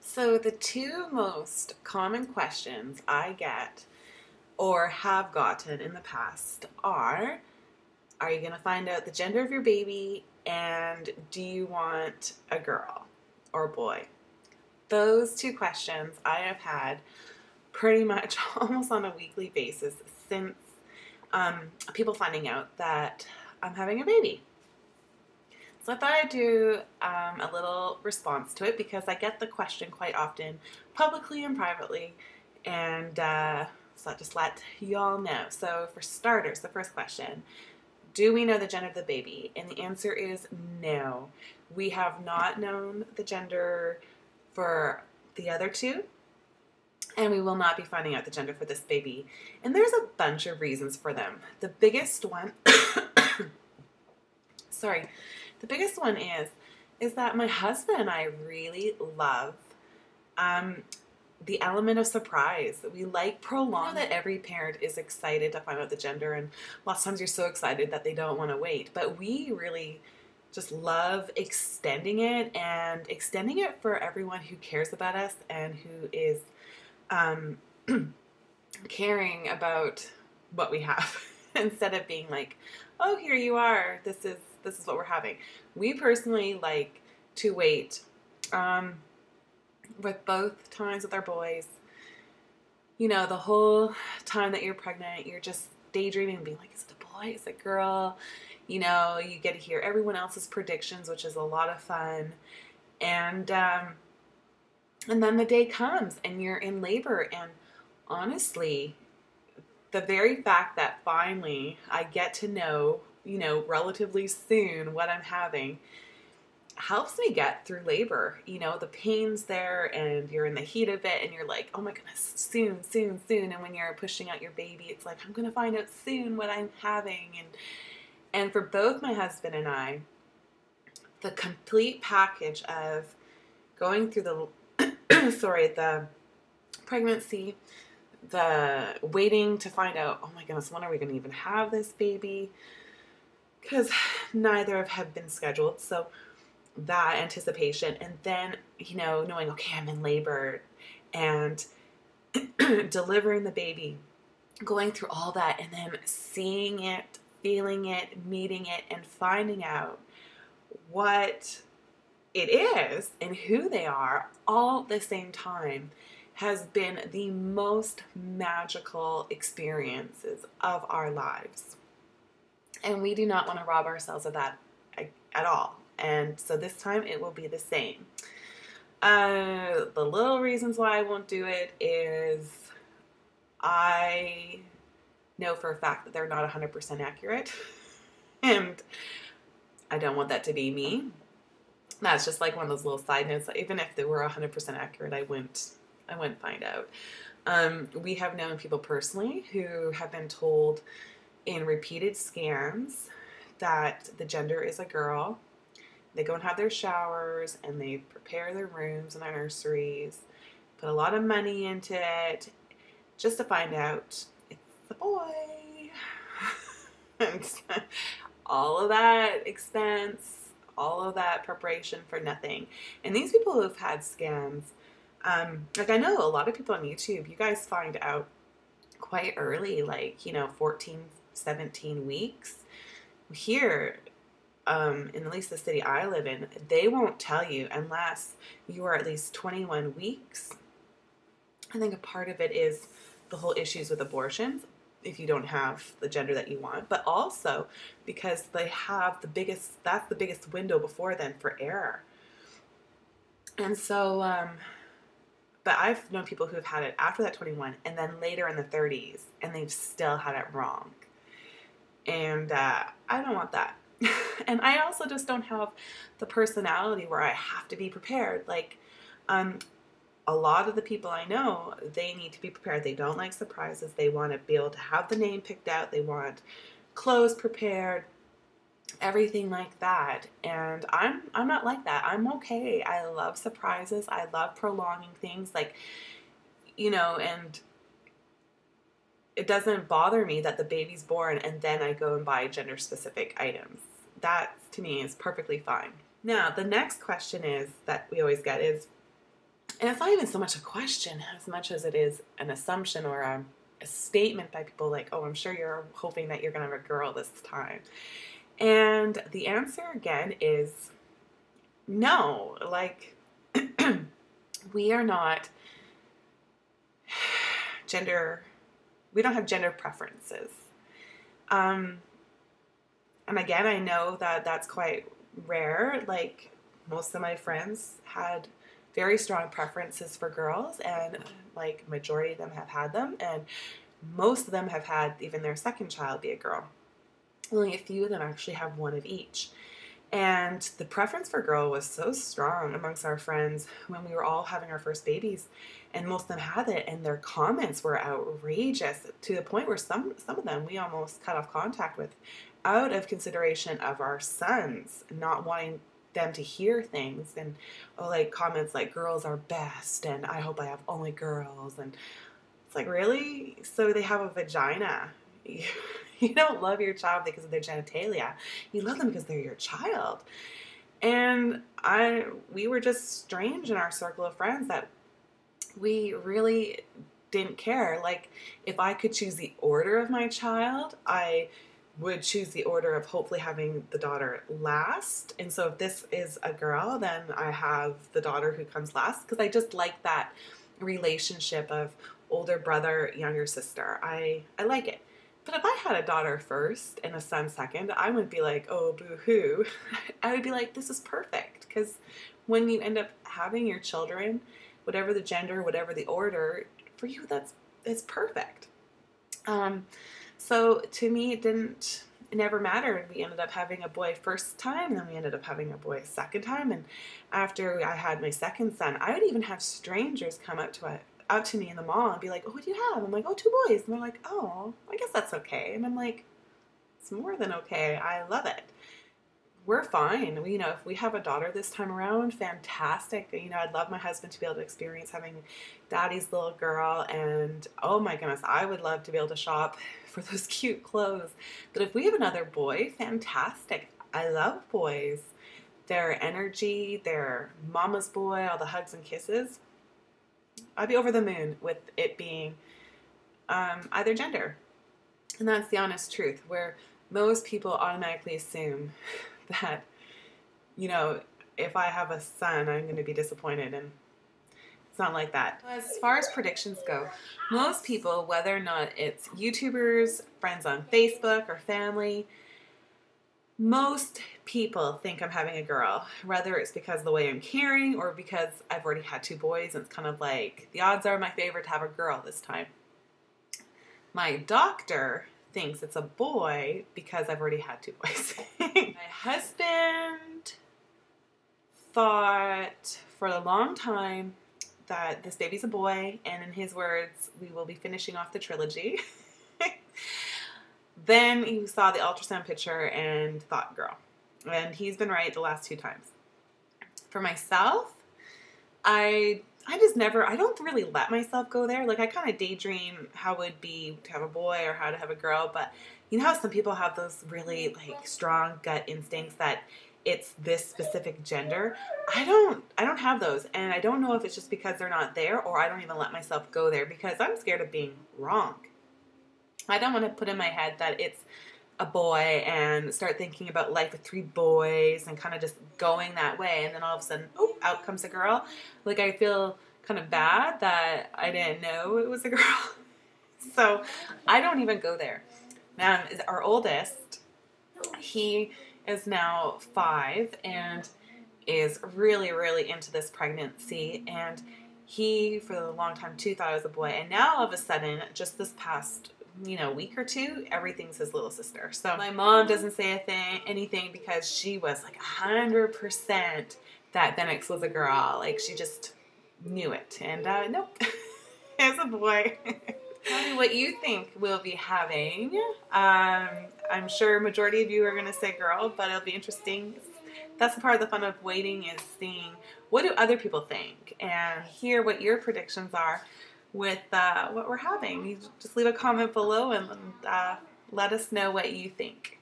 So, the two most common questions I get or have gotten in the past are you going to find out the gender of your baby, and do you want a girl or a boy? Those two questions I have had pretty much almost on a weekly basis since people finding out that I'm having a baby. So I thought I'd do a little response to it because I get the question quite often, publicly and privately, and so I'll just let y'all know. So for starters, the first question, do we know the gender of the baby? And the answer is no. We have not known the gender for the other two, and we will not be finding out the gender for this baby. And there's a bunch of reasons for them. The biggest one, sorry, the biggest one is that my husband and I really love the element of surprise. We like prolong. I know that every parent is excited to find out the gender, and lots of times you're so excited that they don't want to wait. But we really just love extending it for everyone who cares about us and who is caring about what we have instead of being like, oh, here you are, this is what we're having. We personally like to wait with both times with our boys. You know, the whole time that you're pregnant, you're just daydreaming and being like, is it a boy, is it a girl? You know, you get to hear everyone else's predictions, which is a lot of fun. And then the day comes and you're in labor, and honestly, the very fact that finally I get to know, relatively soon what I'm having helps me get through labor. You know, the pain's there and you're in the heat of it and you're like, oh my goodness, soon, soon, soon. And when you're pushing out your baby, it's like, I'm going to find out soon what I'm having. And for both my husband and I, the complete package of going through the the pregnancy, the waiting to find out, oh my goodness, when are we going to even have this baby? Because neither have been scheduled. So that anticipation, and then, knowing, okay, I'm in labor, and delivering the baby, going through all that, and then seeing it, feeling it, meeting it, and finding out what it is and who they are all at the same time has been the most magical experiences of our lives. And we do not want to rob ourselves of that at all. And so this time it will be the same. The little reasons why I won't do it is I know for a fact that they're not 100% accurate. And I don't want that to be me. That's just like one of those little side notes. Even if they were 100% accurate, I wouldn't find out. We have known people personally who have been told in repeated scans that the gender is a girl. They go and have their showers and they prepare their rooms and their nurseries, put a lot of money into it, just to find out it's a boy. And all of that expense, all of that preparation for nothing. And these people who've had scans, like I know a lot of people on YouTube, you guys find out quite early, like, 14, 17 weeks. Here, in at least the city I live in, they won't tell you unless you are at least 21 weeks. I think a part of it is the whole issues with abortions, if you don't have the gender that you want, but also because they have that's the biggest window before then for error. And so, but I've known people who have had it after that 21 and then later in the 30s, and they've still had it wrong. And I don't want that. And I also just don't have the personality where I have to be prepared. Like, a lot of the people I know, they need to be prepared. They don't like surprises. They want to be able to have the name picked out. They want clothes prepared, everything like that. And I'm not like that. I'm okay. I love surprises. I love prolonging things, like, and it doesn't bother me that the baby's born and then I go and buy gender specific items. That to me is perfectly fine. Now, the next question is that we always get is, And it's not even so much a question as much as it is an assumption or a statement by people like, oh, I'm sure you're hoping that you're going to have a girl this time. And the answer again is no. Like, we are not we don't have gender preferences. And again, I know that that's quite rare. Like, most of my friends had very strong preferences for girls, and like majority of them have had them, and most of them have had even their second child be a girl. Only a few of them actually have one of each. And the preference for girl was so strong amongst our friends when we were all having our first babies, and most of them had it, and their comments were outrageous to the point where some of them we almost cut off contact with out of consideration of our sons, not wanting them to hear things, and like comments like girls are best and I hope I have only girls. And it's like, really? So they have a vagina. You don't love your child because of their genitalia. You love them because they're your child. And we were just strange in our circle of friends that we really didn't care. Like, if I could choose the order of my child, I would choose the order of hopefully having the daughter last. And so if this is a girl, then I have the daughter who comes last, because I just like that relationship of older brother, younger sister. I like it. But if I had a daughter first and a son second, I wouldn't be like, oh, boo-hoo. I would be like, this is perfect. Because when you end up having your children, whatever the gender, whatever the order, for you, it's perfect. So to me, it never mattered. We ended up having a boy first time, and then we ended up having a boy second time. And after I had my second son, I would even have strangers come up to me in the mall and be like, oh, what do you have? I'm like, oh, 2 boys. And they're like, oh, I guess that's okay. And I'm like, it's more than okay. I love it. We're fine. If we have a daughter this time around, fantastic. I'd love my husband to be able to experience having daddy's little girl. And oh my goodness, I would love to be able to shop for those cute clothes. But if we have another boy, fantastic. I love boys. Their energy, their mama's boy, all the hugs and kisses. I'd be over the moon with it being either gender. And that's the honest truth, where most people automatically assume that, if I have a son, I'm going to be disappointed, and it's not like that. As far as predictions go, most people, whether or not it's YouTubers, friends on Facebook, or family, most people think I'm having a girl, whether it's because of the way I'm carrying or because I've already had 2 boys, and it's kind of like, the odds are my favorite to have a girl this time. My doctor thinks it's a boy because I've already had 2 boys. My husband thought for a long time that this baby's a boy, and in his words, we will be finishing off the trilogy. Then he saw the ultrasound picture and thought girl. And he's been right the last 2 times. For myself, I don't really let myself go there. Like, I kind of daydream how it would be to have a boy or how to have a girl, but you know how some people have those really like strong gut instincts that it's this specific gender? I don't have those, and I don't know if it's just because they're not there, or I don't even let myself go there because I'm scared of being wrong. I don't want to put in my head that it's a boy and start thinking about life with 3 boys and kind of just going that way, and then all of a sudden, oh, out comes a girl. Like, I feel kind of bad that I didn't know it was a girl. So I don't even go there. Now, our oldest, he is now 5 and is really, really into this pregnancy, and he, for a long time too, thought I was a boy, and now all of a sudden, just this past week or 2, everything's his little sister. So my mom doesn't say anything because she was like 100% that Benix was a girl. Like, she just knew it. And nope, it's a boy. Tell me what you think we'll be having. I'm sure majority of you are going to say girl, but it'll be interesting. That's the part of the fun of waiting, is seeing what do other people think and hear what your predictions are with what we're having. You just leave a comment below and let us know what you think.